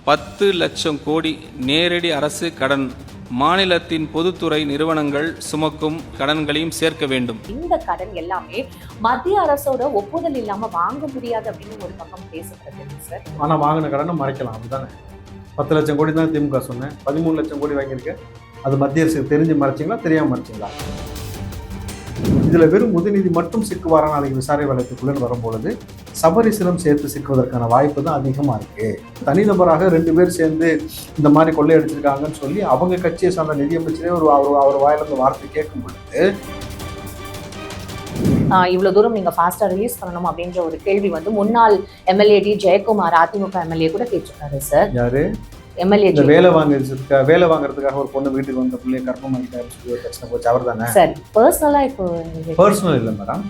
10 லட்சம் கோடி நேரடி அரசு கடன், மாநிலத்தின் பொதுத்துறை நிறுவனங்கள் சுமக்கும் கடன்களையும் சேர்க்க வேண்டும். இந்த கடன் எல்லாமே மத்திய அரசோட ஒப்புதல் இல்லாம வாங்க முடியாது அப்படின்னு ஒரு பக்கம் பேசப்படுது சார். ஆனா வாங்கின கடனை மறைக்கலாம், அப்படிதானே? 10 லட்சம் கோடி தான் திமுக சொன்னேன், 13 லட்சம் கோடி வாங்கியிருக்கேன். அது மத்திய அரசுக்கு தெரிஞ்சு மறைச்சிங்களா, தெரியாம மறைச்சிங்களா? இதுல வெறும் உதயநிதி மட்டும் சிக்குவாரா நாளைக்கு விசாரணை வழக்குக்குள்ளே வரும்பொழுது சபரிசனம் சேர்த்து சிக்குவதற்கான வாய்ப்பு தான் அதிகமா இருக்கு. தனிநபராக 2 பேர் சேர்ந்து இந்த மாதிரி கொள்ளையடிச்சிருக்காங்கன்னு சொல்லி அவங்க கட்சியை சார்ந்த நிதியமைச்சரே அவர் வாயிலிருந்து வார்த்தை கேட்கும் பொழுது இவ்வளவு தூரம் நீங்க ஃபாஸ்டா ரிலீஸ் பண்ணணும் அப்படின்ற ஒரு கேள்வி வந்து முன்னாள் MLA D Jayakumar AIADMK MLA கூட கேட்டிருக்காரு சார். யாரு? எம்எல்ஏ. வேலை வாங்குறதுக்காக ஒரு பொண்ணு வீட்டுக்கு வந்த பிள்ளைய கர்ப்பம் ஆகிட்டாருன்னு சொல்லி ஒரு பிரச்சனை போச்சு, அவர் தானே? சார் பர்சனலா இப்போ பர்சனல் இல்லை மேடம்.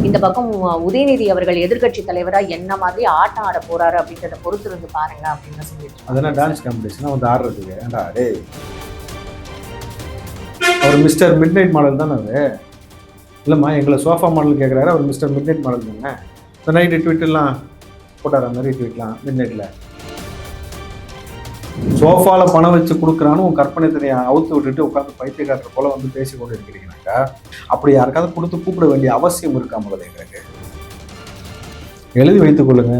இந்த பக்கம் உதயநிதி அவர்கள் எதிர்கட்சி தலைவரா என்ன மாதிரி ஆட்டம் ஆட போறாரு அப்படின்றத பொறுத்து இருந்து பாருங்க அப்படின்னு சொல்லிட்டு. அதெல்லாம் டான்ஸ் காம்படிஷனா வந்து ஆடுறதுக்கு ஏன்டா டே? அவர் மிஸ்டர் மிட் நைட் மாடல் தானே அவரு? இல்லைம்மா, எங்களை சோஃபா மாடல் கேட்குறாரு, அவர் மிஸ்டர் மிட் நைட் மாடல் தானே? இந்த நைட்டு ட்வீட்டெல்லாம் போட்டார், நிறைய ட்வீட்லாம் மிட் நைட்டில் சோஃபாவில் பணம் வச்சு கொடுக்குறான்னு உன் கற்பனை தனியை அவுத்து விட்டுட்டு உட்காந்து பைத்தியக்காரர் போல வந்து பேசி கொண்டு இருக்கிறீங்கனாக்கா அப்படி யாருக்காவது கொடுத்து கூப்பிட வேண்டிய அவசியம் இருக்காமல் எங்களுக்கு எழுதி வைத்துக் கொள்ளுங்க.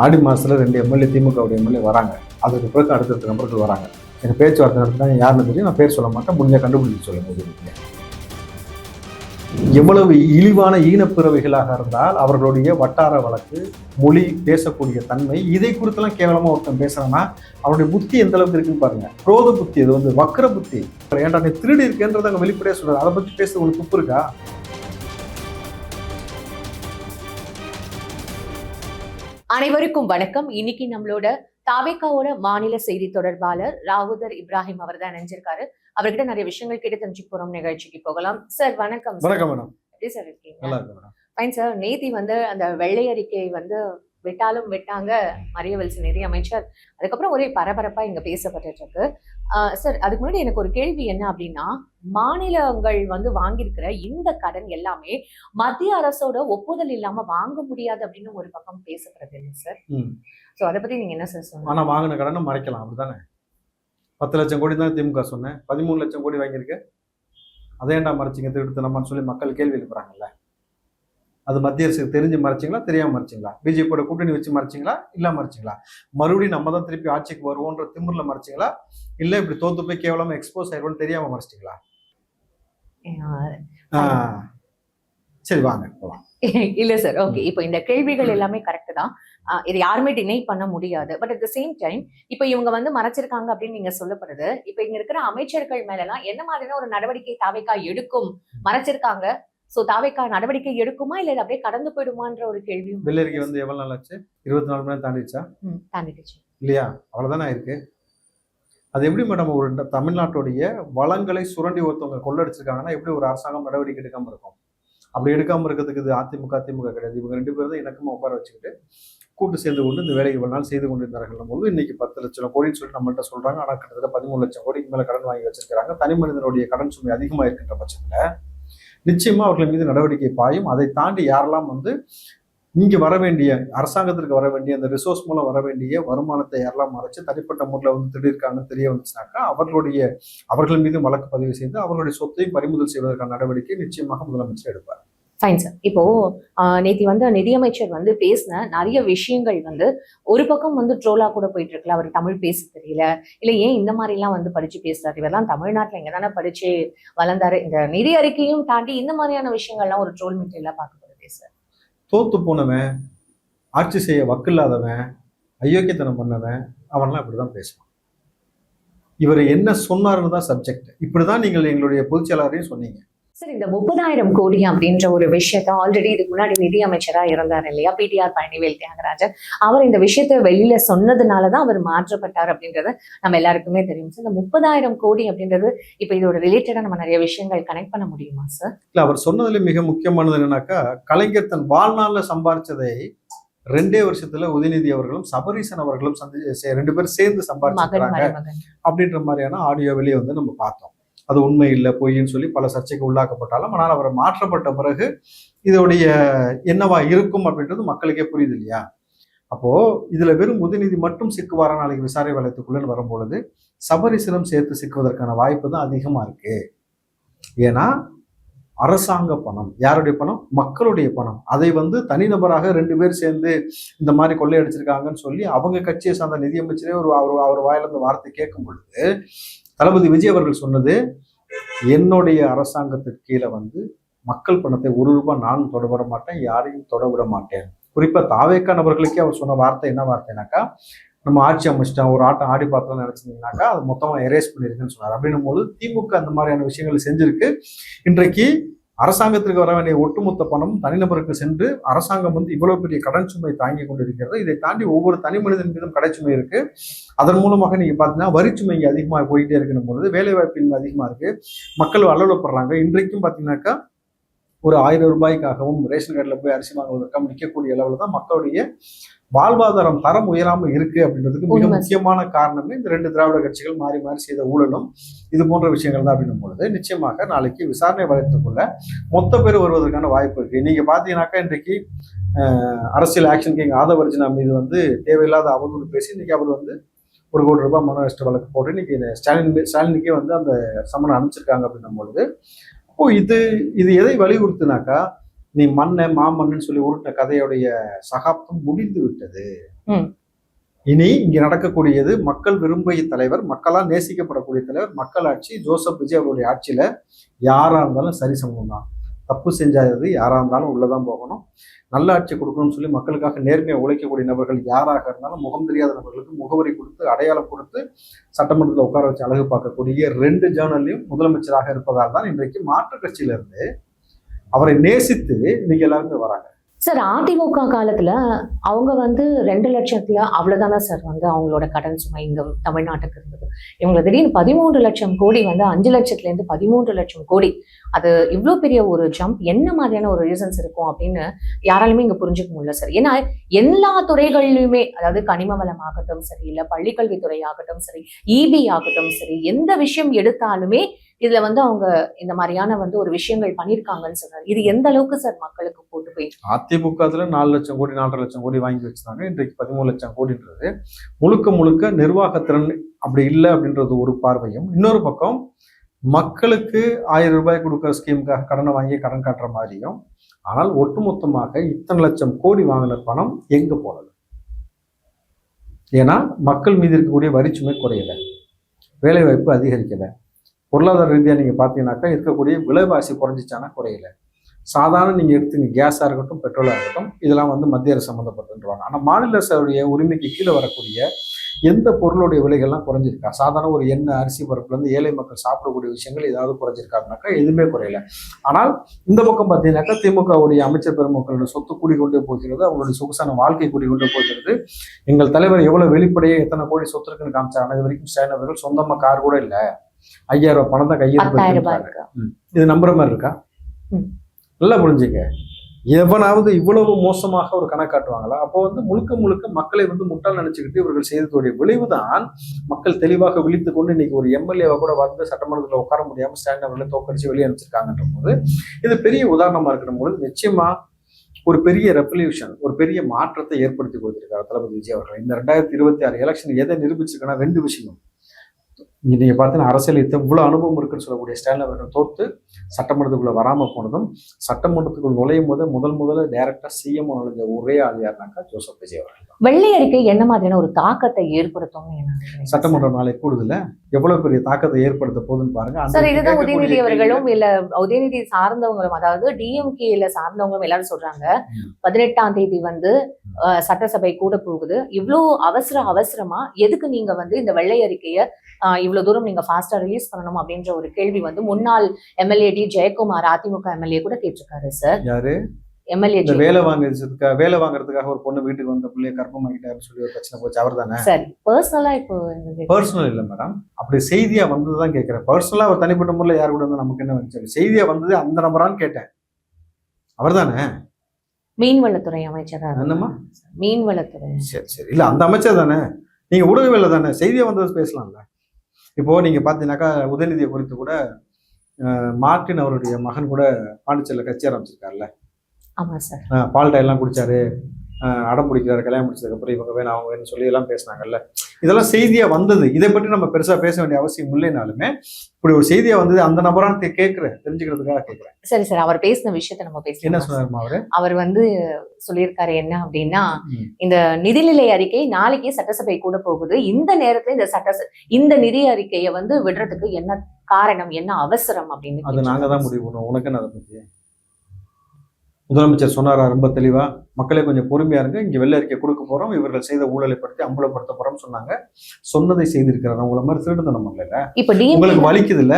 ஆடி மாதத்தில் 2 எம்எல்ஏ திமுகவுடைய எம்எல்ஏ வராங்க, அதுக்கு பிறகு அடுத்தடுத்த நபர்கள் வராங்க. எனக்கு பேச்சுவார்த்தை நடத்தினா யாருன்னு தெரியும், நான் பேர் சொல்ல மாட்டேன், முடிஞ்ச கண்டுபிடிச்சு சொல்லுங்க. எவ்வளவு இழிவான ஈனப்பிறவைகளாக இருந்தால் அவர்களுடைய வட்டார வழக்கு, மொழி, பேசக்கூடிய தன்மை, இதை குறித்தெல்லாம் கேவலமா ஒருத்தன் பேசுறான்னா அவனுடைய புத்தி எந்த அளவுக்கு இருக்குன்னு பாருங்க. குரோத புத்தி, அது வந்து வக்கர புத்தி. ஏன்டா நீ திருடி இருக்கேன்றதை அங்கே வெளிப்படையா சொல்றாரு, அதை பத்தி பேச உங்களுக்கு துப்பு இருக்கா? அனைவருக்கும் வணக்கம். இன்னைக்கு நம்மளோட தாவேகாவோட மாநில செய்தி தொடர்பாளர் ராவுதர் இப்ராஹிம் அவர் தான் நினைஞ்சிருக்காரு. அவர்கிட்ட நிறைய விஷயங்கள் கேட்டு தெரிஞ்சுக்க போறோம். நிகழ்ச்சிக்கு போகலாம். சார் வணக்கம். வணக்கம் மேடம். எப்படி சார் இருக்கீங்க? நல்லா இருக்கு மேடம். Fine sir. நேத்தி வந்து அந்த வெள்ளை அறிக்கை வந்து விட்டாலும் விட்டாங்க மரிய வில்சன் நிதி அமைச்சர். அதுக்கப்புறம் ஒரே பரபரப்பா இங்க பேசப்பட்டு இருக்கு. சார் அதுக்கு முன்னாடி எனக்கு ஒரு கேள்வி என்ன அப்படின்னா, மாநிலங்கள் வந்து வாங்கியிருக்கிற இந்த கடன் எல்லாமே மத்திய அரசோட ஒப்புதல் இல்லாம வாங்க முடியாது அப்படின்னு ஒரு பக்கம் பேசப்படுது இல்லை சார்? ஸோ அதை பத்தி நீங்க என்ன சார் சொல்லுங்க? ஆனா வாங்கின கடனை மறைக்கலாம், அப்படிதானே? 10 லட்சம் கோடி தான் திமுக சொன்னேன், 13 லட்சம் கோடி வாங்கியிருக்கேன். அதேண்டா மறைச்சிங்க, திருட்டுத்தனமான்னு சொல்லி மக்கள் கேள்வி எழுப்புறாங்கல்ல. அது மத்திய அரசுக்கு தெரிஞ்சு மறைச்சிங்களா, தெரியாம மறைச்சிங்களா? பிஜேபியோட கூட்டணி வச்சு மறைச்சிங்களா, இல்ல மறைச்சிங்களா? மறுபடியும் நம்ம தான் திருப்பி ஆட்சிக்கு வருவோன்ற திமிர்ல மறைச்சிங்களா, இல்ல இப்படி தோத்து போய் கேவலமா எக்ஸ்போஸ் ஆயிடுவோம்னு தெரியாம மறைச்சிங்களா? சரி வாங்க போலாம். இல்ல சார், ஓகே. இப்போ இந்த கேள்விகள் எல்லாமே கரெக்ட் தான். இது யாருமே டினை பண்ண முடியாது. But at the same time இப்போ இவங்க வந்து மறைச்சிருக்காங்க அப்படின்னு நீங்க சொல்லப்படுது. இப்போ இங்க இருக்கிற அமைச்சர்கள் மேல எல்லாம் என்ன மாதிரியான ஒரு நடவடிக்கை தாவேகா எடுக்கும்? மறைச்சிருக்காங்க, சோ தாவேகா நடவடிக்கை எடுக்குமா இல்ல அப்படியே கடந்து போயிடுமான்ற ஒரு கேள்வியும். வெள்ளரிக்கை வந்து எவ்வளவு நாள் ஆச்சு? 24 மணி நேரம் தாண்டிடுச்சா? தாண்டிடுச்சு இல்லையா? அவ்வளவுதானே இருக்கு. அது எப்படி மேடம் ஒரு தமிழ்நாட்டுடைய வளங்களை சுரண்டி ஒருத்தவங்க கொள்ளடிச்சிருக்காங்கன்னா எப்படி ஒரு அரசாங்கம் நடவடிக்கை எடுக்காம இருக்கும்? அப்படி எடுக்காம இருக்கிறதுக்கு இது அதிமுக திமுக கிடையாது. இவங்க 2 பேரும் தான் இணக்கமா உட்கார வச்சுக்கிட்டு கூட்டு சேர்ந்து கொண்டு இந்த வேலையை இவ்வளவு நாள் செய்து கொண்டிருந்தார்கள் போது இன்னைக்கு 10 லட்சம் கோடின்னு சொல்லிட்டு நம்மள்கிட்ட சொல்றாங்க. ஆனா கிட்டத்தட்ட 13 லட்சம் கோடிக்கு மேல கடன் வாங்கி வச்சிருக்காங்க. தனி மனிதனுடைய கடன் சுமை அதிகமா இருக்கின்ற பட்சத்துல நிச்சயமா அவர்கள் மீது நடவடிக்கை பாயும். அதை தாண்டி யாரெல்லாம் வந்து இங்க வர வேண்டிய அரசாங்கத்திற்கு வர வேண்டிய அந்த ரிசோர்ஸ் மூலம் வர வேண்டிய வருமானத்தை யாரெல்லாம் மறைச்சு தனிப்பட்ட முறையில் வந்து திடீர்க்காங்கன்னு தெரிய வந்துச்சுனாக்கா அவர்கள் மீது வழக்கு பதிவு செய்து அவர்களுடைய சொத்தையும் பறிமுதல் செய்வதற்கான நடவடிக்கை நிச்சயமாக முதலமைச்சர் எடுப்பார். Fine sir. இப்போ நேத்தி வந்து நிதியமைச்சர் வந்து பேசின நிறைய விஷயங்கள் வந்து ஒரு பக்கம் வந்து ட்ரோலா கூட போயிட்டு இருக்குல்ல. அவர் தமிழ் பேச தெரியல, இல்ல ஏன் இந்த மாதிரி எல்லாம் வந்து படிச்சு பேசுறாரு? இவரெல்லாம் தமிழ்நாட்டுல எங்க தானே படிச்சு வளர்ந்தாரு. இந்த நிதி அறிக்கையும் தாண்டி இந்த மாதிரியான விஷயங்கள்லாம் ஒரு ட்ரோல் மெட்டீரியலா பார்க்கப்படுது சார். தோத்து போனவன், ஆட்சி செய்ய வக்கில்லாதவன், அயோக்கியத்தனம் பண்ணவன், அவன்லாம் இப்படிதான் பேசுவான். இவர் என்ன சொன்னாருன்னு தான் சப்ஜெக்ட். இப்படிதான் நீங்கள் எங்களுடைய பொதுச் செயலாளரையும் சொன்னீங்க. சார் இந்த 30,000 கோடி அப்படின்ற ஒரு விஷயத்த ஆல்ரெடி இதுக்கு முன்னாடி நிதி அமைச்சரா இருந்தார் இல்லையா, பிடிஆர் பழனிவேல் தியாகராஜன். அவர் இந்த விஷயத்த வெளியில சொன்னதுனாலதான் அவர் மாற்றப்பட்டார் அப்படின்றது நம்ம எல்லாருக்குமே தெரியும் சார். இந்த 30,000 கோடி அப்படின்றது இப்ப இதோட ரிலேட்டடா நம்ம நிறைய விஷயங்கள் கனெக்ட் பண்ண முடியுமா சார்? இல்ல, அவர் சொன்னதுல மிக முக்கியமானது என்னன்னாக்கா, கலைஞர் தன் வாழ்நாள்ல சம்பாரிச்சதை 2 வருஷத்துல உதயநிதி அவர்களும் சபரீசன் அவர்களும் 2 பேரும் சேர்ந்து சம்பாதிச்சாங்க அப்படின்ற மாதிரியான ஆடியோ வெளியே வந்து நம்ம பார்த்தோம். அது உண்மை இல்லை பொய்ன்னு சொல்லி பல சர்ச்சைக்கு உள்ளாக்கப்பட்டாலும், ஆனால் அவர் மாற்றப்பட்ட பிறகு இதோடைய என்னவா இருக்கும் அப்படின்றது மக்களுக்கே புரியுது இல்லையா? அப்போ இதுல வெறும் உதயநிதி மட்டும் சிக்குவாரா நாளைக்கு விசாரணை வளையத்துக்குள்ளன்னு வரும்பொழுது சபரிசனம் சேர்த்து சிக்குவதற்கான வாய்ப்பு தான் அதிகமா இருக்கு. ஏன்னா அரசாங்க பணம், யாருடைய பணம்? மக்களுடைய பணம். அதை தனிநபராக 2 பேர் சேர்ந்து இந்த மாதிரி கொள்ளையடிச்சிருக்காங்கன்னு சொல்லி அவங்க கட்சியை சார்ந்த நிதியமைச்சரே அவர் வாயில இருந்து வார்த்தை கேட்கும் பொழுது தளபதி விஜய் அவர்கள் சொன்னது, என்னுடைய அரசாங்கத்திற்கு கீழே மக்கள் பணத்தை 1 ரூபாய் நானும் தொடவிட மாட்டேன், யாரையும் தொடவிட மாட்டேன். குறிப்பா தாவேக்கா நபர்களுக்கே அவர் சொன்ன வார்த்தை என்ன வார்த்தைனாக்கா, நம்ம ஆட்சி அமைச்சிட்டோம், ஒரு ஆட்டம் ஆடி பார்த்தோம்னு நினைச்சிருந்தீங்கன்னாக்கா அது மொத்தமா எரேஸ் பண்ணிருக்குன்னு சொன்னார். அப்படின்னும் போது திமுக அந்த மாதிரியான விஷயங்களை செஞ்சிருக்கு. இன்றைக்கு அரசாங்கத்திற்கு வர வேண்டிய ஒட்டுமொத்த பணம் தனிநபருக்கு சென்று அரசாங்கம் இவ்வளவு பெரிய கடன் சுமை தாங்கி கொண்டிருக்கிறது. இதை தாண்டி ஒவ்வொரு தனி மனிதன் மீதும் கடை சுமை இருக்கு. அதன் மூலமாக நீங்க பாத்தீங்கன்னா வரிச்சுமை இங்க அதிகமாக போயிட்டே இருக்கணும் பொழுது வேலை வாய்ப்பின்மை அதிகமா இருக்கு, மக்கள் அல்லலப்படுறாங்க. இன்றைக்கும் பாத்தீங்கன்னாக்கா ஒரு 1000 ரூபாய்க்காகவும் ரேஷன் கார்டில் போய் அரிசி வாங்குவதற்காக நிற்கக்கூடிய அளவில் தான் மக்களுடைய வாழ்வாதாரம் தரம் உயராமல் இருக்கு அப்படின்றதுக்கு மிக முக்கியமான காரணமே இந்த 2 திராவிட கட்சிகள் மாறி மாறி செய்த ஊழலும் இது போன்ற விஷயங்கள் தான். அப்படின்னும் பொழுது நிச்சயமாக நாளைக்கு விசாரணை வளையத்துக்குள்ள மொத்த பேர் வருவதற்கான வாய்ப்பு இருக்கு. நீங்க பாத்தீங்கன்னாக்கா இன்றைக்கு அரசியல் ஆக்ஷன் கிங் ஆதவர்ஜினா மீது தேவையில்லாத அவதூறு பேசி இன்னைக்கு அவர் 1 கோடி ரூபாய் மன நஷ்ட வழக்கு போட்டு இன்னைக்கு ஸ்டாலினுக்கே அந்த சம்மன் அனுப்பிச்சிருக்காங்க. அப்படின்னும் பொழுது இப்போ இது எதை வலியுறுத்துனாக்கா, நீ மாமன்னு சொல்லி உருட்ட கதையுடைய சகாப்தம் முடிந்து விட்டது. இனி இங்க நடக்கக்கூடியது மக்கள் விரும்பிய தலைவர், மக்களால் நேசிக்கப்படக்கூடிய தலைவர், மக்கள் ஆட்சி. ஜோசப் விஜய் அவருடைய ஆட்சியில யாரா இருந்தாலும் சரி சமம் தான். தப்பு செஞ்சாது யாரா இருந்தாலும் உள்ளதான் போகணும். நல்ல ஆட்சி கொடுக்கணும்னு சொல்லி மக்களுக்காக நேர்மையாக உழைக்கக்கூடிய நபர்கள் யாராக இருந்தாலும் முகம் தெரியாத நபர்களுக்கு முகவரி கொடுத்து அடையாளம் கொடுத்து சட்டமன்றத்தில் உட்கார வச்சு அழகு பார்க்கக்கூடிய 2 ஜேர்னல்லையும் முதலமைச்சராக இருப்பதால் தான் இன்றைக்கு மாற்றுக் கட்சியிலிருந்து அவரை நேசித்து இன்னைக்கு எல்லாருமே வராங்க. சார், அதிமுக காலத்துல அவங்க 2 லட்சத்துல அவ்வளவுதானே சார் அவங்களோட கடன் சுமை இங்க தமிழ்நாட்டுக்கு இருந்தது. இவங்க திடீர்னு 13 லட்சம் கோடி 5 லட்சத்துல இருந்து 13 லட்சம் கோடி, அது இவ்வளவு பெரிய ஒரு ஜம்ப் என்ன மாதிரியான ஒரு ரீசன்ஸ் இருக்கும் அப்படின்னு யாராலுமே இங்க புரிஞ்சுக்க முடியல சார். ஏன்னா எல்லா துறைகளிலுமே, அதாவது கனிம வளம் ஆகட்டும் சரி, இல்ல பள்ளிக்கல்வித்துறை ஆகட்டும் சரி, இபி ஆகட்டும் சரி, எந்த விஷயம் எடுத்தாலுமே இதுல அவங்க இந்த மாதிரியான ஒரு விஷயங்கள் பண்ணிருக்காங்கன்னு சொன்னாரு. இது எந்த அளவுக்கு சார் மக்களுக்கு போட்டு போய் அதிமுகத்துல 4 லட்சம் கோடி 4.5 லட்சம் கோடி வாங்கி வச்சிருந்தாங்க. இன்றைக்கு 13 லட்சம் கோடின்றது முழுக்க நிர்வாகத்திறன் அப்படி இல்லை அப்படின்றது ஒரு பார்வையும், இன்னொரு பக்கம் மக்களுக்கு 1000 ரூபாய் கொடுக்குற ஸ்கீமுக்காக கடனை வாங்கி கடன் காட்டுற மாதிரியும். ஆனால் ஒட்டுமொத்தமாக இத்தனை லட்சம் கோடி வாங்கின பணம் எங்க போனது? ஏன்னா மக்கள் மீது இருக்கக்கூடிய வரிச்சுமை குறையல, வேலை வாய்ப்பு அதிகரிக்கல, பொருளாதார ரீதியாக நீங்க பாத்தீங்கன்னாக்கா இருக்கக்கூடிய விலைவாசி குறைஞ்சிச்சானா குறையல. சாதாரண நீங்க எடுத்துங்க, கேஸா இருக்கட்டும் பெட்ரோலா இருக்கட்டும், இதெல்லாம் மத்திய அரசு சம்மந்தப்பட்டுருவாங்க. ஆனா மாநில அரசுடைய உரிமைக்கு கீழே வரக்கூடிய எந்த பொருளுடைய விலைகள்லாம் குறைஞ்சிருக்கா? சாதாரண ஒரு எண்ணெய் அரிசி பருப்புல இருந்து ஏழை மக்கள் சாப்பிடக்கூடிய விஷயங்கள் ஏதாவது குறைஞ்சிருக்காருனாக்கா எதுவுமே குறையல. ஆனால் இந்த பக்கம் பார்த்தீங்கன்னாக்கா திமுகவுடைய அமைச்சர் பெருமக்களோட சொத்து கூடிக்கொண்டே போகிறது, அவங்களுடைய சொகுசான வாழ்க்கை கூடிக்கொண்டே போகிறது. எங்கள் தலைவர் எவ்வளவு வெளிப்படையே எத்தனை கோடி சொத்து இருக்குன்னு காமிச்சாங்க. இது வரைக்கும் ஸ்டாலின் அவர்கள் சொந்தமா கார் கூட இல்லை, 5000 ரூபாய் பணம் தான் கையிருப்பு. இது நம்புற மாதிரி இருக்கா? நல்லா புரிஞ்சுக்க. எவனாவது இவ்வளவு மோசமாக ஒரு கணக்காட்டுவாங்களா? அப்போ முழுக்க மக்களை முட்டால் நினைச்சுக்கிட்டு இவர்கள் செய்ததுடைய விளைவுதான் மக்கள் தெளிவாக விழித்து கொண்டு இன்னைக்கு ஒரு எம்எல்ஏவை கூட சட்டமன்றத்தில் உட்கார முடியாம ஸ்டாலின் அவர்களை தோக்கடிச்சு வெளியே அனுப்பிச்சிருக்காங்கன்ற போது இது பெரிய உதாரணமா இருக்கிற போது நிச்சயமா ஒரு பெரிய ரெவல்யூஷன், ஒரு பெரிய மாற்றத்தை ஏற்படுத்தி கொடுத்திருக்காரு தளபதி விஜய் அவர்கள். இந்த 2026 எலெக்ஷன் எதை நிரூபிச்சிருக்கா? 2 விஷயம். நீங்க பார்த்தீங்கன்னா அரசியல் இவ்வளவு அனுபவம் இருக்குன்னு சொல்லக்கூடிய ஸ்டாலின் அவர்கள் தோற்று சட்டமன்றத்துக்குள்ள வராம போனதும், சட்டமன்றத்துக்குள் நுழையும் போது முதல்ல டைரக்டா சிஎம் நுழைஞ்ச ஒரே ஆள் யாருனாக்கா ஜோசப் விஜய் அவர்கள். வெள்ளை அறிக்கை என்ன மாதிரியான ஒரு தாக்கத்தை ஏற்படுத்தும்? சட்டமன்றம் நாளை கூடுதல எவ்வளவு பெரிய தாக்கத்தை ஏற்படுத்த போகுதுன்னு பாருங்க. சார், இதுதான் உதயநிதி அவர்களும் இல்ல உதயநிதி சார்ந்தவங்களும், அதாவது டிஎம்கேல சார்ந்தவங்களும் எல்லாரும் சொல்றாங்க 18ஆம் தேதி சட்டசபை கூட போகுது, இவ்வளவு அவசரமா எதுக்கு நீங்க இந்த வெள்ளை அறிக்கையை இவ்வளவு தூரம் நீங்க ஃபாஸ்டா ரிலீஸ் பண்ணணும் அப்படின்ற ஒரு கேள்வி முன்னாள் MLA D Jayakumar AIADMK MLA கூட கேட்டிருக்காரு சார். யாரு? எம்எல்ஏ. வேலை வாங்குறதுக்காக ஒரு பொண்ணு வீட்டுக்கு வந்த பிள்ளைய கர்ப்பமாக்கிட்டாருன்னு சொல்லி ஒரு பிரச்சனை போச்சு, அவர் தானே? சரி, பர்சனலா இப்போ பர்சனல் இல்ல மேடம், அப்படி செய்தியா வந்ததுதான் கேட்கிறேன். பர்சனலா ஒரு தனிப்பட்ட முறையில் யாரு கூட நமக்கு என்ன வந்துச்சு? செய்தியா வந்தது அந்த நம்பரான்னு கேட்டேன். அவர் தானே மீன்வளத்துறை அமைச்சர்? என்னம்மா மீன்வளத்துறை? சரி இல்ல அந்த அமைச்சர் தானே, நீங்க ஊடகவியல தானே, செய்தியா வந்தது பேசலாம்ல. இப்போ நீங்க பாத்தீங்கன்னாக்கா உதயநிதியை குறித்து கூட மார்டின் அவருடைய மகன் கூட பாண்டிச்சேரியில கட்சி ஆரம்பிச்சிருக்காருல்ல. ஆமா சார். பால்டா எல்லாம் குடிச்சாரு, அடம் பிடிக்கிறாரு, கல்யாணம் முடிச்சதுக்கப்புறம் இவங்க வேணும் அவங்க வேணும்னு சொல்லி எல்லாம் பேசினாங்கல்ல. இதெல்லாம் செய்தியாக வந்தது. இதை பற்றி நம்ம பெருசாக பேச வேண்டிய அவசியம் இல்லைனாலுமே இப்படி ஒரு செய்தியாக வந்தது அந்த நபரான கேட்குறேன், தெரிஞ்சுக்கிறதுக்காக கேட்குறேன். சரி சார், அவர் பேசின விஷயத்த நம்ம பேசலாம். என்ன சொன்னாருமா அவரு? அவர் வந்து சொல்லியிருக்காரு என்ன அப்படின்னா, இந்த நிதிநிலை அறிக்கை நாளைக்கே சட்டசபை கூட போகுது. இந்த நேரத்துல இந்த நிதி அறிக்கையை வந்து விடுறதுக்கு என்ன காரணம், என்ன அவசரம் அப்படின்னு அது நாங்க தான் முடிவு பண்ணுவோம். உனக்கு என்ன அதை பத்தி? முதலமைச்சர் சொன்னாரா ரொம்ப தெளிவா, மக்களே கொஞ்சம் பொறுமையா இருங்க, இங்க வெள்ளை அறிக்கை கொடுக்க போறோம், இவர்கள் செய்த ஊழலை பற்றி அம்பலப்படுத்த போறோம்னு சொன்னாங்க. சொன்னதை செய்திருக்கிறார். உங்களை மாதிரி திருட்டுத்தனம் பண்ணல. இப்ப உங்களுக்கு வலிக்குது இல்ல,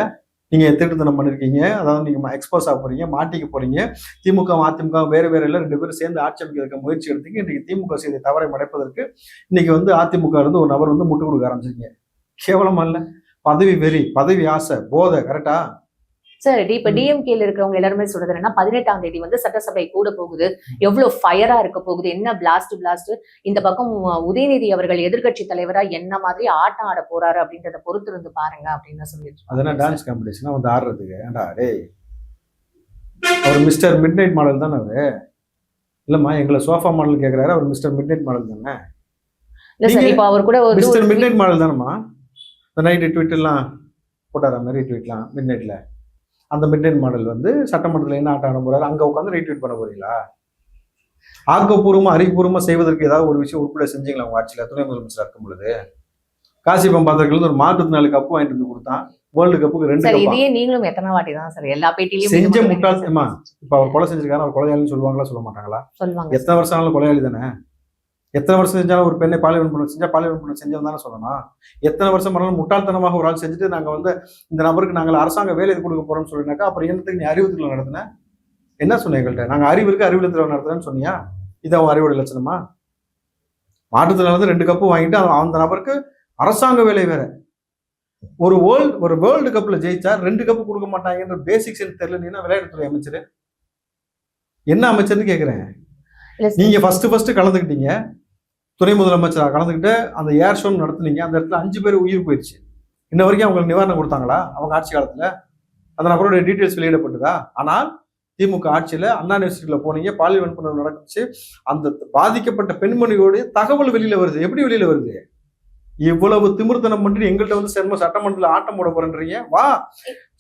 நீங்க திருட்டுத்தனம் பண்ணிருக்கீங்க, அதாவது நீங்க எக்ஸ்போஸ் ஆக போறீங்க, மாட்டிக்க போறீங்க. திமுக அதிமுக வேற இல்ல, 2 பேரும் சேர்ந்து ஆட்சி அமைக்கிறதுக்கு முயற்சி எடுத்தீங்க. இன்னைக்கு திமுக செய்த தவறை மறைப்பதற்கு இன்னைக்கு வந்து அதிமுக இருந்து ஒரு நபர் வந்து முட்டு கொடுக்க ஆரம்பிச்சிருக்கீங்க. கேவலமா இல்ல? பதவி வெறி, பதவி ஆசை, போதை, கரெக்டா சார்? இப்ப டிஎம்கேல இருக்கிறவங்க எல்லாருமே சொல்றது என்னன்னா, 18ஆம் தேதி வந்து சட்டசபை கூட போகுது, எவ்வளவு ஃபயரா இருக்க போகுது, என்ன பிளாஸ்ட். இந்த பக்கம் உதயநிதி அவர்கள் எதிர்கட்சி தலைவரா என்ன மாதிரி ஆட்டம் ஆட போறாரு அப்படின்றத பொறுத்து இருந்து பாருங்க அப்படின்னு சொல்லிட்டு. அதெல்லாம் டான்ஸ் காம்படிஷனா வந்து ஆடுறதுக்கு? ஏண்டா டேய், அவர் மிஸ்டர் மிட் நைட் மாடல் தானே அவரு? இல்லம்மா, எங்களை சோஃபா மாடல் கேட்கிறாரு, அவர் மிஸ்டர் மிட் நைட் மாடல் தானே? இல்ல சார், இப்ப அவர் கூட மிஸ்டர் மிட் நைட் மாடல் தானேம்மா? இந்த நைட்டு ட்வீட் எல்லாம் போட்டாரா மாதிரி ட்வீட்லாம் மிட் நைட்ல? அந்த மிட் நைட் மாடல் வந்து சட்டமன்றத்தில் என்ன ஆட்டம் ஆட போறாரு, அங்க உட்காந்து ரீட்வீட் பண்ண போறீங்களா? ஆக்கப்பூர்வமா அறிவுபூர்வமா செய்வதற்கு ஏதாவது ஒரு விஷயம் உட்பட செஞ்சீங்களா உங்க ஆட்சியில துணை முதலமைச்சர் இருக்கும் பொழுது? காசிபம் பாத்திரங்கள் ஒரு மாற்றுத்திறனாளி கப்பு வாங்கிட்டு வந்து கொடுத்தான், வேர்ல்டு கப்புக்கு 2 கப். இதையே நீங்களும் எத்தனை வாட்டி தான் சார் எல்லா பேட்டிலையும் செஞ்ச முட்டாள்மா. இப்ப அவர் கொலை செஞ்சிருக்காரு, அவர் கொலையாளின்னு சொல்லுவாங்களா சொல்ல மாட்டாங்களா? சொல்லுவாங்க. எத்தனை வருஷம் ஆனாலும் கொலையாளி தானே. எத்தனை வருஷம் செஞ்சாலும் ஒரு பெண்ணை பாலியல் பண்ண செஞ்சவன் தானே சொல்லணும். எத்தனை வருஷம் பண்ணாலும் முட்டாள்தனமாக ஒரு ஆள் செஞ்சுட்டு நாங்க வந்து இந்த நபருக்கு நாங்கள் அரசாங்க வேலை கொடுக்க போறோம்னு சொல்லினாக்கா அப்புறம் என்னத்துக்கு நீ அறிவுறுத்தல நடத்தின? என்ன சொன்ன எங்கள்கிட்ட? நாங்க அறிவுக்கு அறிவுறுத்தல நடத்துறேன்னு சொன்னியா? இது அவன் அறிவோட லட்சணமா? மாற்றுத்திறனால 2 கப்பு வாங்கிட்டு அந்த நபருக்கு அரசாங்க வேலை வேற. ஒரு வேர்ல்டு கப்ல ஜெயிச்சா 2 கப்பு கொடுக்க மாட்டாங்கன்ற பேசிக்ஸ் எனக்கு தெரியல. நீ என்ன விளையாட்டுத்துறை அமைச்சர்? என்ன அமைச்சர்னு கேட்கிறேன். நீங்க ஃபர்ஸ்ட் கலந்துக்கிட்டீங்க, துணை முதலமைச்சராக கலந்துக்கிட்டு அந்த ஏர் ஷோ நடத்துனீங்க. அந்த இடத்துல 5 பேர் உயிர் போயிடுச்சு. இன்ன வரைக்கும் அவங்களுக்கு நிவாரணம் கொடுத்தாங்களா அவங்க ஆட்சி காலத்துல? அந்த நபருடைய டீட்டெயில்ஸ் வெளியிடப்பட்டதா? ஆனால் திமுக ஆட்சியில அண்ணா யூனிவர்சிட்டியில போனீங்க, பாலியல் வன்புணர்வு நடந்துச்சு. அந்த பாதிக்கப்பட்ட பெண்மணியோடைய தகவல் வெளியில வருது. எப்படி வெளியில வருது? இவ்வளவு திமிர்த்தனம் பண்ணி எங்கள்கிட்ட வந்து சட்டமன்றத்தில் ஆட்டம் போட போறேன்றீங்க. வா,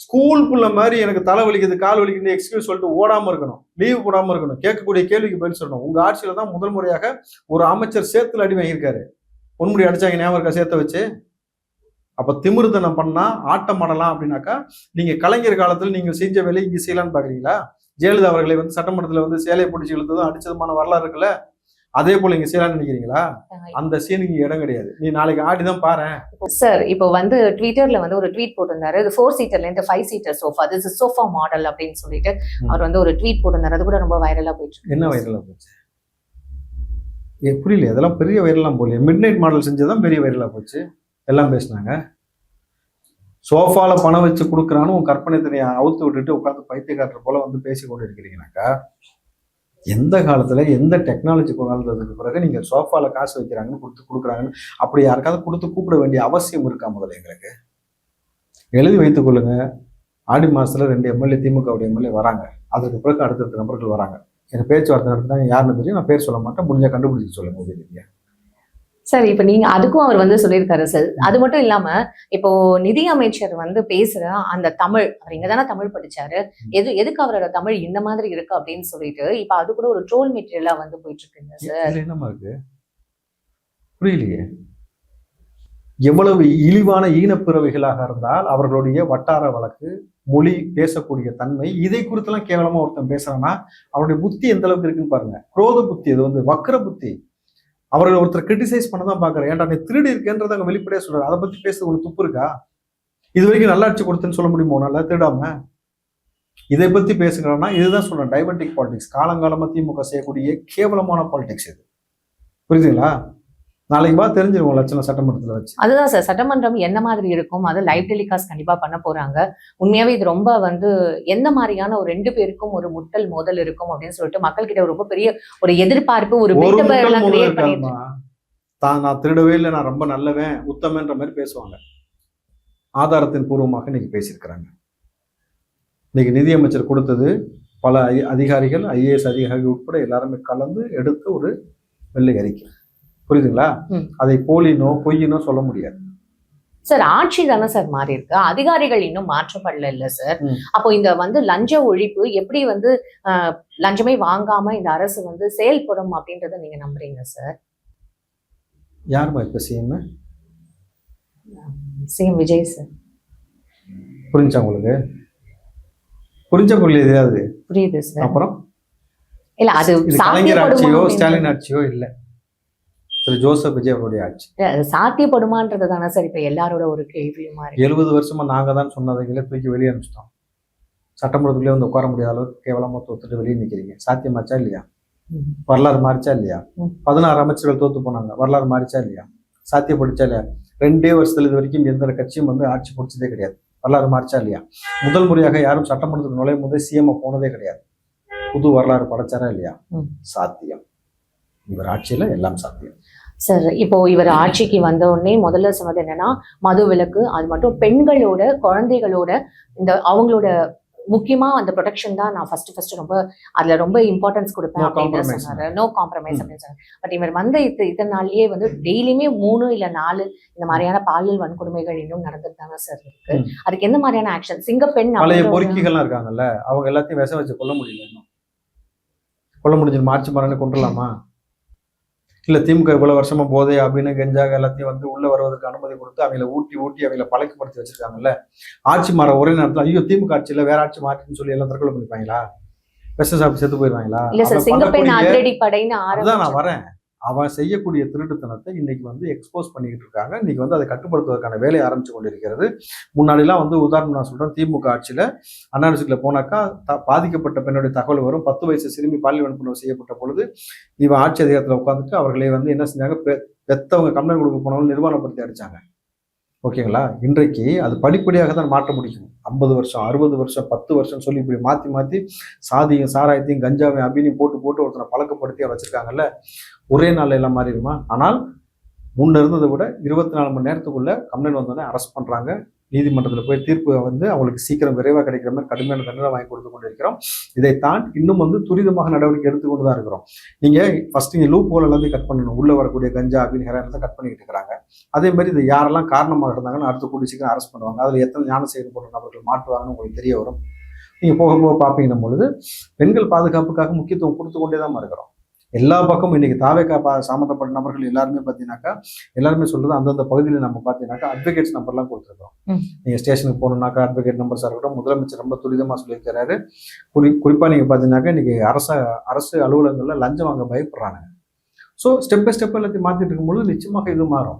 ஸ்கூலுக்குள்ள மாதிரி எனக்கு தலை வலிக்குது, கால் வலிக்குது எக்ஸ்கியூஸ் சொல்லிட்டு ஓடாம இருக்கணும், லீவ் போடாம இருக்கணும், கேட்கக்கூடிய கேள்விக்கு பதில் சொல்லணும். உங்க ஆட்சியில தான் முதல் முறையாக ஒரு அமைச்சர் சேத்துல அடி வாங்கியிருக்காரு. பொன்முடி அடிச்சாங்க, ஞாபகம் இருக்கா? சேத்த வச்சு. அப்ப திமிர்த்தனம் பண்ணா ஆட்டம் ஆடலாம் அப்படின்னாக்கா, நீங்க கலைஞர் காலத்துல நீங்க செஞ்ச வேலையை இங்க செய்யலாம்னு பாக்குறீங்களா? ஜெயலலிதா அவர்களை வந்து சட்டமன்றத்துல வந்து சேலையை பிடிச்சி இழுத்ததும் அடிச்சதுமான வரலாறு இருக்குல்ல, அதே போல இங்க செய்யலாம்னு நினைக்கிறீங்களா? அந்த சீனுக்கு இடம் கிடையாது. நீ நாளைக்கு ஆடிதான் பாரு சார். இப்போ வந்து ட்விட்டர்ல வந்து ஒரு ட்வீட் போட்டிருந்தாரு, இது 4 சீட்டர்ல இருந்து 5 seater sofa, this is sofa model அப்படின்னு சொல்லிட்டு அவர் வந்து ஒரு ட்வீட் போட்டிருந்தாரு. அது கூட ரொம்ப வைரலா போயிட்டு. என்ன வைரலா போச்சு? புரியல. அதெல்லாம் பெரிய வைரலாம் போல. மிட் நைட் மாடல் செஞ்சதான் பெரிய வைரலா போச்சு. எல்லாம் பேசினாங்க. சோஃபால பணம் வச்சு கொடுக்குறான்னு உன் கற்பனை தனியா அவுத்து விட்டுட்டு உட்காந்து பைத்தியக்காரர் போல வந்து பேசி கொண்டு இருக்கிறீங்கனாக்கா, எந்த காலத்துல எந்த டெக்னாலஜி கொண்டாந்ததுக்கு பிறகு நீங்க சோஃபால காசு வைக்கிறாங்கன்னு கொடுக்குறாங்கன்னு அப்படி யாருக்காவது கொடுத்து கூப்பிட வேண்டிய அவசியம் இருக்கா? முதல்ல எங்களுக்கு எழுதி வைத்துக் கொள்ளுங்க. ஆடி மாசத்துல 2 எம்எல்ஏ திமுகவுடைய எம்எல்ஏ வராங்க. அதற்கு பிறகு அடுத்தடுத்த நபர்கள் வராங்க. எனக்கு பேச்சுவார்த்தை நடத்தினாங்க, யாருன்னு தெரியும், நான் பேர் சொல்ல மாட்டேன், முடிஞ்சா கண்டுபிடிச்சு சொல்லுங்க உதவியா. சார், இப்ப நீங்க அதுக்கும் அவர் வந்து சொல்லியிருக்காரு சார். அது மட்டும் இல்லாம இப்போ நிதி அமைச்சர் வந்து பேசுற அந்த தமிழ், அவர் இங்கதானே தமிழ் படிச்சாரு, எதுக்கு அவரோட தமிழ் இந்த மாதிரி இருக்கு அப்படின்னு சொல்லிட்டு இப்ப அது கூட ஒரு ட்ரோல் மெட்டீரியலா வந்து போயிட்டு இருக்குங்க சார். என்னமா இருக்கு புரியலையே. எவ்வளவு இழிவான ஈனப்பிறவைகளாக இருந்தால் அவர்களுடைய வட்டார வழக்கு, மொழி, பேசக்கூடிய தன்மை, இதை குறித்தெல்லாம் கேவலமா ஒருத்தன் பேசுறான்னா அவருடைய புத்தி எந்த அளவுக்கு இருக்குன்னு பாருங்க. குரோத புத்தி, அது வந்து வக்கர புத்தி. அவர்கள் ஒருத்தர் கிரிட்டிசைஸ் பண்ணதான் பாக்குறேன். ஏன்டா நீ திருடி இருக்கேன்றத அவங்க வெளிப்படையா சொல்றாரு. அதை பத்தி பேசுறது ஒரு துப்பு இருக்கா? இது வரைக்கும் நல்லாட்சி கொடுத்தேன்னு சொல்ல முடியுமோ? நல்லா திருடாம இதை பத்தி பேசுகிறான்னா இதுதான் சொல்றேன், டைவர்டிக் பாலிடிக்ஸ். காலங்காலமா திமுக செய்யக்கூடிய கேவலமான பாலிடிக்ஸ் இது. புரியுதுங்களா? நாளைக்கு தெரிஞ்சிருவோம் லட்சணம் சட்டமன்றத்துல வச்சு. அதுதான் சார், சட்டமன்றம் என்ன மாதிரி இருக்கும், அது லைவ் டெலிகாஸ்ட் கண்டிப்பா பண்ண போறாங்க. உண்மையாவே இது ரொம்ப வந்து எந்த மாதிரியான ஒரு 2 பேருக்கும் ஒரு முட்டல் மோதல் இருக்கும் அப்படின்னு சொல்லிட்டு மக்கள் கிட்ட ரொம்ப பெரிய ஒரு எதிர்பார்ப்பு, ஒரு நான் திருடவே இல்லை, நான் ரொம்ப நல்லவன் உத்தமன்ற மாதிரி பேசுவாங்க. ஆதாரத்தின் பூர்வமாக இன்னைக்கு பேசியிருக்கிறாங்க. இன்னைக்கு நிதியமைச்சர் கொடுத்தது பல அதிகாரிகள், ஐஏஎஸ் அதிகாரிகள் உட்பட எல்லாருமே கலந்து எடுத்த ஒரு வெள்ளை அறிக்கை. புரியுதுங்களா? அதை போலினோ பொய்யினோ சொல்ல முடியாது. சார் ஆட்சி தானே சார் மாறி இருக்கு, அதிகாரிகள் இன்னும் மாற்றப்படல இல்ல சார். அப்போ இந்த வந்து லஞ்ச ஒழிப்பு எப்படி வந்து லஞ்சமே வாங்காம இந்த அரசு வந்து செயல்படும் அப்படின்றத நீங்க நம்புறீங்க சார்? யாருமா இப்ப சிஎம்? CM Vijay sir. புரிஞ்சா உங்களுக்கு? புரிஞ்ச பொருள் எதையாவது புரியுது சார். அப்புறம் இல்ல அது கலைஞர் ஆட்சியோ சாத்தியப்படுமா ஸ்டாலின் ஆட்சியோ இல்ல, திரு ஜோசப் விஜய் அவருடைய ஆட்சி. சாத்தியப்படுமான்றது தானே சார் இப்ப எல்லாரோட ஒரு கேள்வியுமா இருக்கு. 70 வருஷமா நாங்க தான் சொன்னதைங்களே தூக்கி வெளியே அனுப்பிச்சிட்டோம். சட்டமன்றத்துக்குள்ளே வந்து உட்கார முடியாத அளவுக்கு கேவலமா தோத்துட்டு வெளியே நிக்கிறீங்க. சாத்தியமாச்சா இல்லையா? வரலாறு மாறிச்சா இல்லையா? 16 அமைச்சர்கள் தோத்து போனாங்க, வரலாறு மாறிச்சா இல்லையா? சாத்தியப்படுச்சா இல்லையா? 2 வருஷத்துல இது வரைக்கும் எந்த கட்சியும் வந்து ஆட்சி பிடிச்சதே கிடையாது. வரலாறு மாறிச்சா இல்லையா? முதல் முறையாக யாரும் சட்டமன்றத்துக்கு நுழையும் போதே சிஎம் போனதே கிடையாது. புது வரலாறு படைச்சாரா இல்லையா? சாத்தியம். இவர் ஆட்சியில எல்லாம் சாத்தியம். சார் இப்போ இவர் ஆட்சிக்கு வந்த உடனே முதல்ல சொன்னது என்னன்னா மது விலக்கு, அது மட்டும் பெண்களோட குழந்தைகளோட இந்த அவங்களோட முக்கியமா அந்த ப்ரொடெக்ஷன் தான் நான் ஃபர்ஸ்ட் ரொம்ப அதுல ரொம்ப இம்பார்ட்டன்ஸ் கொடுப்பேன் அப்படின்னு சொன்னாரு. நோ காம்ப்ரமைஸ் அப்படின்னு சொன்னாரு. பட் இவர் வந்து இத்தனை நாள்லயே வந்து டெய்லியுமே 3 இல்ல 4 இந்த மாதிரியான பாலியல் வன்கொடுமைகள் இன்னும் நடந்துட்டு தானே சார் இருக்கு. அதுக்கு எந்த மாதிரியான ஆக்ஷன்? சிங்கப்பெண் பழைய பொறுக்கிகள்லாம் இருக்காங்கல்ல, அவங்க எல்லாத்தையும் விஷம் வச்சு கொல்ல முடியல. இன்னும் கொல்ல முடிஞ்சது மார்ச் மரணம் கொண்டுலாமா? இல்ல திமுக இவ்வளவு வருஷமா போதை அப்படின்னு கெஞ்சாக எல்லாத்தையும் வந்து உள்ள வருவதற்கு அனுமதி கொடுத்து அவங்கள ஊட்டி அவங்கள பழக்கப்படுத்தி வச்சிருக்காங்கல்ல. ஆட்சி மாற ஒரே நேரத்துல ஐயோ திமுக ஆட்சியில வேற ஆட்சி மாற்றின்னு சொல்லி எல்லாம் தற்கொலை பண்ணிப்பாங்களா? விஷம் சாப்பிட்டு செத்து போயிருவாங்களா? அதுதான் நான் வரேன். அவன் செய்யக்கூடிய திருட்டுத்தனத்தை இன்னைக்கு வந்து எக்ஸ்போஸ் பண்ணிக்கிட்டு இருக்காங்க. இன்னைக்கு வந்து அதை கட்டுப்படுத்துவதற்கான வேலையை ஆரம்பிச்சு கொண்டிருக்கிறது. முன்னாடிலாம் வந்து உதாரணம் நான் சொல்றேன், திமுக ஆட்சியில அண்ணாசில போனாக்கா பாதிக்கப்பட்ட பெண்ணுடைய தகவல் வரும். 10 வயசு சிறுமி பாலியல் வன்புணர்வு செய்யப்பட்ட பொழுது இவன் ஆட்சி அதிகாரத்தில் உட்காந்துட்டு அவர்களே வந்து என்ன செஞ்சாங்க, பெத்தவங்க கம்ப்ளைண்ட் கொடுக்க போனவங்க நிர்வாணப்படுத்தி அடிச்சாங்க. ஓகேங்களா? இன்றைக்கு அது படிப்படியாக தான் மாற்ற முடியும். 50 வருஷம் 60 வருஷம் 10 வருஷம் சொல்லி இப்படி மாற்றி சாதியும் சாராயத்தையும் கஞ்சாவையும் அபினையும் போட்டு ஒருத்தனை பழக்கப்படுத்தி வச்சிருக்காங்கல்ல. ஒரே நாள் எல்லாம் மாறிடுமா? ஆனால் முன்ன இருந்ததை விட 24 மணி நேரத்துக்குள்ள கம்ப்ளைண்ட் வந்தோடனே அரெஸ்ட் பண்றாங்க. நீதிமன்றத்தில் போய் தீர்ப்பு வந்து அவங்களுக்கு சீக்கிரம் விரைவாக கிடைக்கிற மாதிரி கடுமையான தண்டனை வாங்கி கொடுத்து கொண்டு இருக்கிறோம். இதைத்தான் இன்னும் வந்து துரிதமாக நடவடிக்கை எடுத்துக்கொண்டு தான் இருக்கிறோம். நீங்க ஃபர்ஸ்ட் நீங்க லூப் ஹோல் எல்லாத்தையும் கட் பண்ணணும். உள்ள வரக்கூடிய கஞ்சா அப்படின்னு ஹெராயின் கட் பண்ணிக்கிட்டு இருக்கிறாங்க. அதே மாதிரி இது யாரெல்லாம் காரணமாக இருந்தாங்கன்னு அடுத்து கூடிய சீக்கிரம் அரெஸ்ட் பண்ணுவாங்க. அதுல எத்தனை ஞான செயல் போன்ற நபர்கள் மாட்டுவாங்கன்னு உங்களுக்கு தெரிய வரும். நீங்க போக போக பார்ப்பீங்கன்னும் பொழுது பெண்கள் பாதுகாப்புக்காக முக்கியத்துவம் கொடுத்து கொண்டே தான் இருக்கிறோம். எல்லா பக்கமும் இன்னைக்கு தாவேக்கா சம்மந்தப்பட்ட நபர்கள் எல்லாருமே பார்த்தீங்கன்னாக்கா எல்லாருமே சொல்றது அந்தந்த பகுதியில் நம்ம பார்த்தீங்கன்னாக்கா அட்வொகேட்ஸ் நம்பர்லாம் கொடுத்துருக்கோம். நீங்க ஸ்டேஷனுக்கு போகணுன்னாக்கா அட்வொகேட் நம்பர்ஸாக இருக்கட்டும். முதலமைச்சர் ரொம்ப துரிதமாக சொல்லியிருக்கிறாரு. குறிப்பாக நீங்க பார்த்தீங்கன்னாக்கா இன்னைக்கு அரசு அலுவலகங்கள்ல லஞ்சம் வாங்க பயப்படுறாங்க. ஸோ ஸ்டெப் பை ஸ்டெப் எல்லாத்தையும் மாற்றிட்டு இருக்கும்போது நிச்சயமாக இது மாறும்.